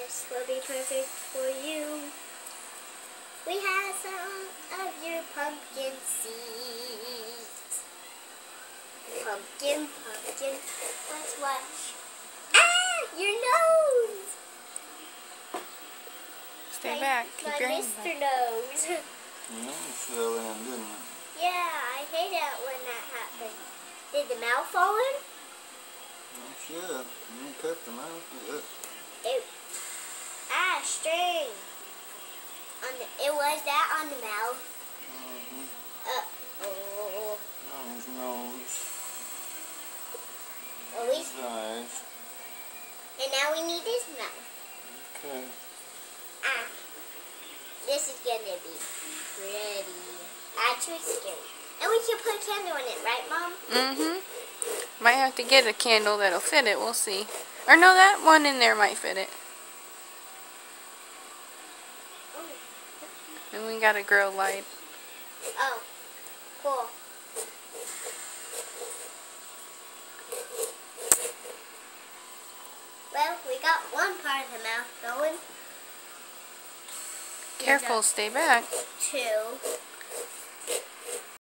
this will be perfect for you. We have some of your pumpkin seeds. Pumpkin, pumpkin, let's watch. Ah! Your nose! Stay back. Keep your hands Mr. back. Nose. Your nose fell in, didn't it? Yeah, I hate it when that happens. Did the mouth fall in? Well, shit. You cut the mouth. Ew. Ah, string. It was that on the mouth. Oh. His nose. At least. His eyes. And now we need his mouth. Okay. Ah. This is gonna be pretty. Actually scary. And we can put a candle in it, right, Mom? Mm-hmm. Might have to get a candle that'll fit it. We'll see. Or no, that one in there might fit it. Oh. And we got a grow light. Oh. Cool. Well, we got one part of the mouth going. Careful, stay back. 2.